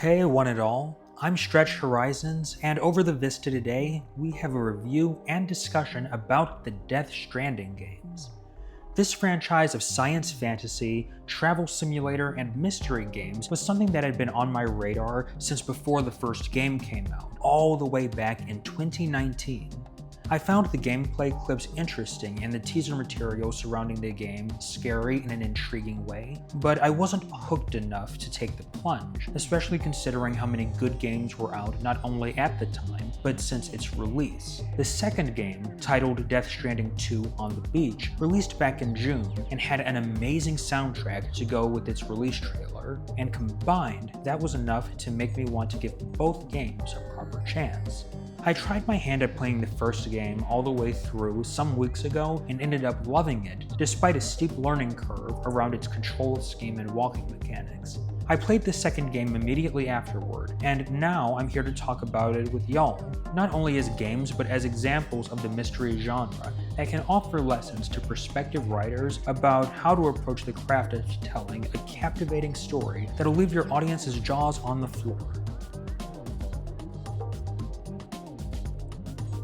Hey one and all, I'm Stretched Horizons, and over the Vista today, we have a review and discussion about the Death Stranding games. This franchise of science fantasy, travel simulator, and mystery games was something that had been on my radar since before the first game came out, all the way back in 2019. I found the gameplay clips interesting and the teaser material surrounding the game scary in an intriguing way, but I wasn't hooked enough to take the plunge, especially considering how many good games were out not only at the time, but since its release. The second game, titled Death Stranding 2 on the Beach, released back in June and had an amazing soundtrack to go with its release trailer, and combined, that was enough to make me want to give both games a proper chance. I tried my hand at playing the first game all the way through some weeks ago and ended up loving it, despite a steep learning curve around its control scheme and walking mechanics. I played the second game immediately afterward, and now I'm here to talk about it with y'all, not only as games but as examples of the mystery genre that can offer lessons to prospective writers about how to approach the craft of telling a captivating story that'll leave your audience's jaws on the floor.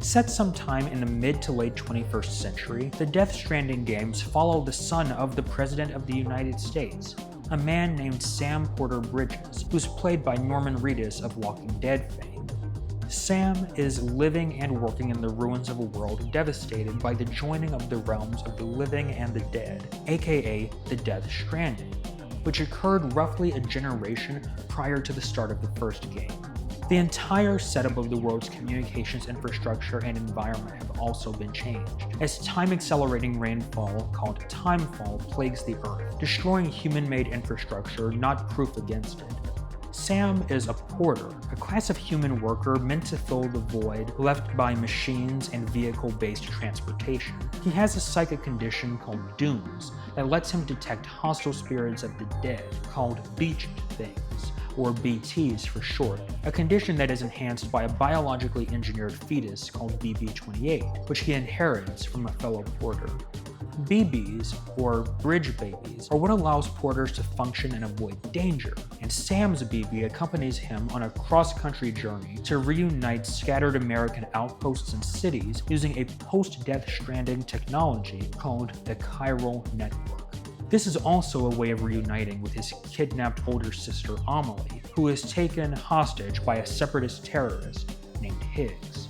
Set sometime in the mid to late 21st century, the Death Stranding games follow the son of the President of the United States, a man named Sam Porter Bridges, who's played by Norman Reedus of Walking Dead fame. Sam is living and working in the ruins of a world devastated by the joining of the realms of the living and the dead, aka the Death Stranding, which occurred roughly a generation prior to the start of the first game. The entire setup of the world's communications infrastructure and environment have also been changed, as time-accelerating rainfall called timefall plagues the Earth, destroying human-made infrastructure not proof against it. Sam is a porter, a class of human worker meant to fill the void left by machines and vehicle-based transportation. He has a psychic condition called dooms that lets him detect hostile spirits of the dead, called beached things, or BTs for short, a condition that is enhanced by a biologically engineered fetus called BB-28, which he inherits from a fellow porter. BBs, or bridge babies, are what allows porters to function and avoid danger, and Sam's BB accompanies him on a cross-country journey to reunite scattered American outposts and cities using a post-Death Stranding technology called the chiral network. This is also a way of reuniting with his kidnapped older sister Amelie, who is taken hostage by a separatist terrorist named Higgs.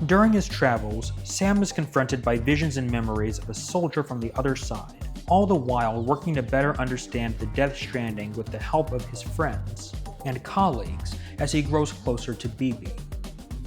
During his travels, Sam is confronted by visions and memories of a soldier from the other side, all the while working to better understand the Death Stranding with the help of his friends and colleagues as he grows closer to BB.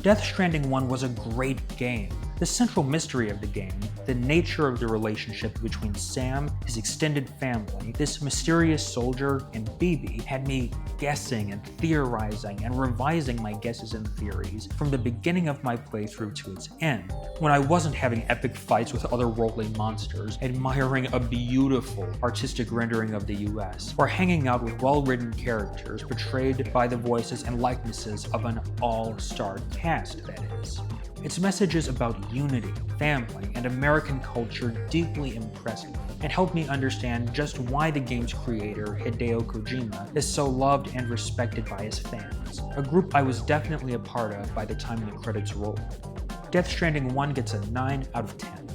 Death Stranding 1 was a great game. The central mystery of the game, the nature of the relationship between Sam, his extended family, this mysterious soldier, and BB had me guessing and theorizing and revising my guesses and theories from the beginning of my playthrough to its end, when I wasn't having epic fights with otherworldly monsters, admiring a beautiful artistic rendering of the US, or hanging out with well-written characters portrayed by the voices and likenesses of an all-star cast, that is. Its messages about unity, family, and American culture deeply impressed me, and helped me understand just why the game's creator, Hideo Kojima, is so loved and respected by his fans, a group I was definitely a part of by the time the credits rolled. Death Stranding 1 gets a 9 out of 10.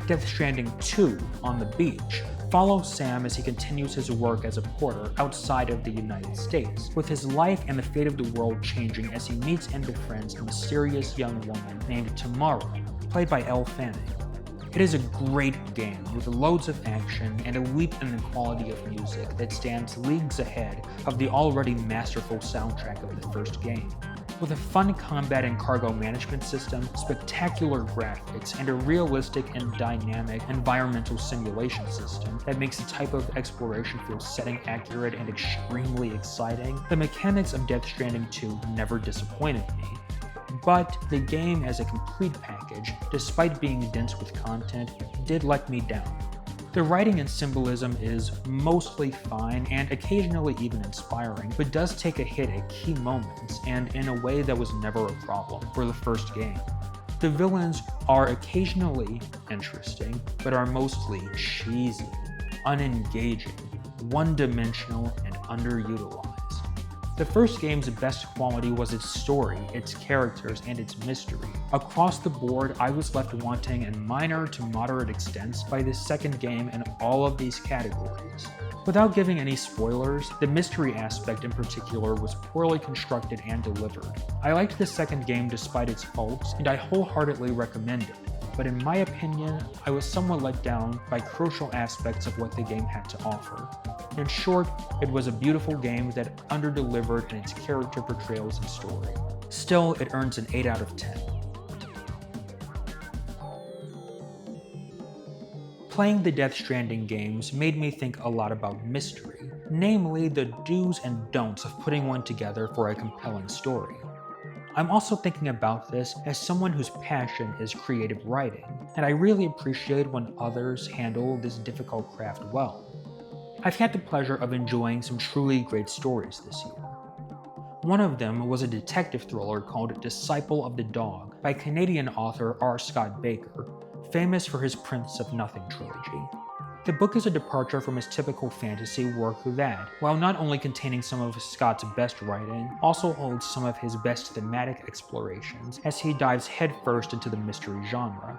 Death Stranding 2, on the Beach, follows Sam as he continues his work as a porter outside of the United States, with his life and the fate of the world changing as he meets and befriends a mysterious young woman named Tamara, played by Elle Fanning. It is a great game with loads of action and a leap in the quality of music that stands leagues ahead of the already masterful soundtrack of the first game. With a fun combat and cargo management system, spectacular graphics, and a realistic and dynamic environmental simulation system that makes the type of exploration feel setting accurate and extremely exciting, the mechanics of Death Stranding 2 never disappointed me. But the game as a complete package, despite being dense with content, did let me down. The writing and symbolism is mostly fine and occasionally even inspiring, but does take a hit at key moments and in a way that was never a problem for the first game. The villains are occasionally interesting, but are mostly cheesy, unengaging, one-dimensional, and underutilized. The first game's best quality was its story, its characters, and its mystery. Across the board, I was left wanting in minor to moderate extents by the second game in all of these categories. Without giving any spoilers, the mystery aspect in particular was poorly constructed and delivered. I liked the second game despite its faults, and I wholeheartedly recommend it. But in my opinion, I was somewhat let down by crucial aspects of what the game had to offer. In short, it was a beautiful game that under-delivered in its character portrayals and story. Still, it earns an 8 out of 10. Playing the Death Stranding games made me think a lot about mystery, namely the do's and don'ts of putting one together for a compelling story. I'm also thinking about this as someone whose passion is creative writing, and I really appreciate when others handle this difficult craft well. I've had the pleasure of enjoying some truly great stories this year. One of them was a detective thriller called Disciple of the Dogg by Canadian author R. Scott Bakker, famous for his Prince of Nothing trilogy. The book is a departure from his typical fantasy work that, while not only containing some of Scott's best writing, also holds some of his best thematic explorations as he dives headfirst into the mystery genre.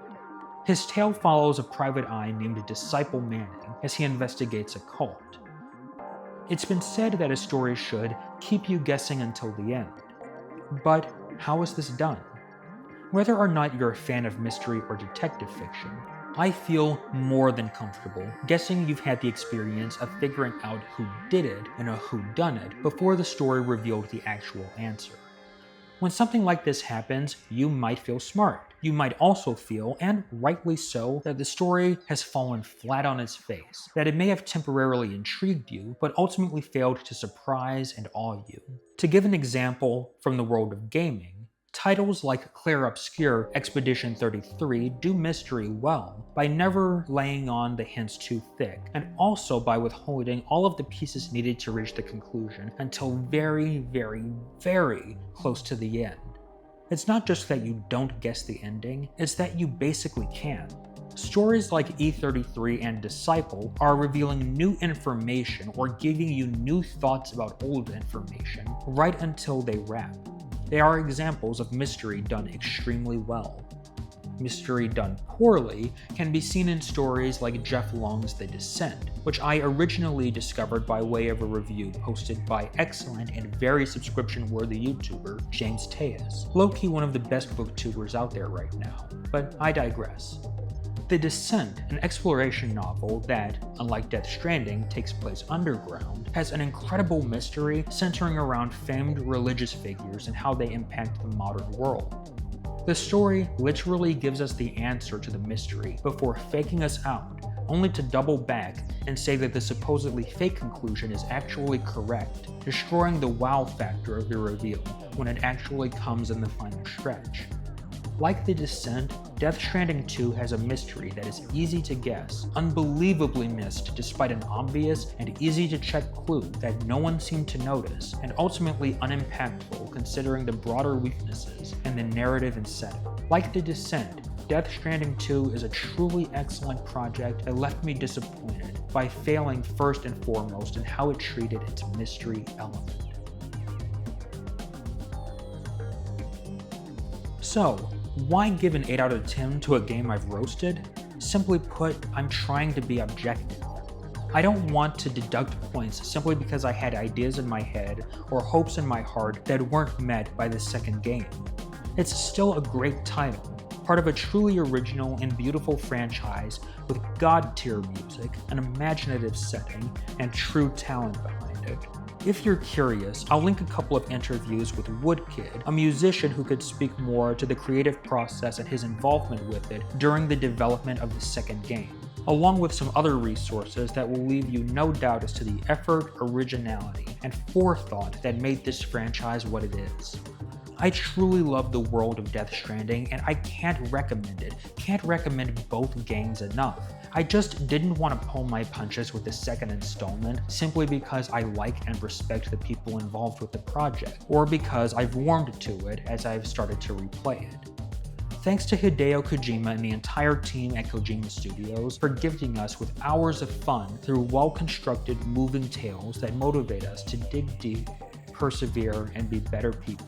His tale follows a private eye named Disciple Manning as he investigates a cult. It's been said that a story should keep you guessing until the end. But how is this done? Whether or not you're a fan of mystery or detective fiction, I feel more than comfortable guessing you've had the experience of figuring out who did it in a whodunit before the story revealed the actual answer. When something like this happens, you might feel smart. You might also feel, and rightly so, that the story has fallen flat on its face, that it may have temporarily intrigued you, but ultimately failed to surprise and awe you. To give an example from the world of gaming, titles like Clair Obscur Expedition 33 do mystery well by never laying on the hints too thick, and also by withholding all of the pieces needed to reach the conclusion until very, very, very close to the end. It's not just that you don't guess the ending, it's that you basically can't. Stories like E33 and Disciple are revealing new information or giving you new thoughts about old information right until they wrap. They are examples of mystery done extremely well. Mystery done poorly can be seen in stories like Jeff Long's The Descent, which I originally discovered by way of a review posted by excellent and very subscription-worthy YouTuber James Tejas, low-key one of the best booktubers out there right now, but I digress. The Descent, an exploration novel that, unlike Death Stranding, takes place underground, has an incredible mystery centering around famed religious figures and how they impact the modern world. The story literally gives us the answer to the mystery before faking us out, only to double back and say that the supposedly fake conclusion is actually correct, destroying the wow factor of the reveal when it actually comes in the final stretch. Like The Descent, Death Stranding 2 has a mystery that is easy to guess, unbelievably missed despite an obvious and easy-to-check clue that no one seemed to notice, and ultimately unimpactful considering the broader weaknesses in the narrative and setting. Like The Descent, Death Stranding 2 is a truly excellent project that left me disappointed by failing first and foremost in how it treated its mystery element. So, why give an 8 out of 10 to a game I've roasted? Simply put, I'm trying to be objective. I don't want to deduct points simply because I had ideas in my head or hopes in my heart that weren't met by the second game. It's still a great title, part of a truly original and beautiful franchise with god-tier music, an imaginative setting, and true talent behind it. If you're curious, I'll link a couple of interviews with Woodkid, a musician who could speak more to the creative process and his involvement with it during the development of the second game, along with some other resources that will leave you no doubt as to the effort, originality, and forethought that made this franchise what it is. I truly love the world of Death Stranding, and I can't recommend both games enough. I just didn't want to pull my punches with the second installment simply because I like and respect the people involved with the project, or because I've warmed to it as I've started to replay it. Thanks to Hideo Kojima and the entire team at Kojima Studios for gifting us with hours of fun through well-constructed, moving tales that motivate us to dig deep, persevere and be better people.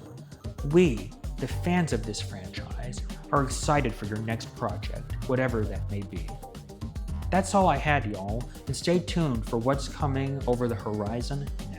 We, the fans of this franchise, are excited for your next project, whatever that may be. That's all I had, y'all, and stay tuned for what's coming over the horizon next.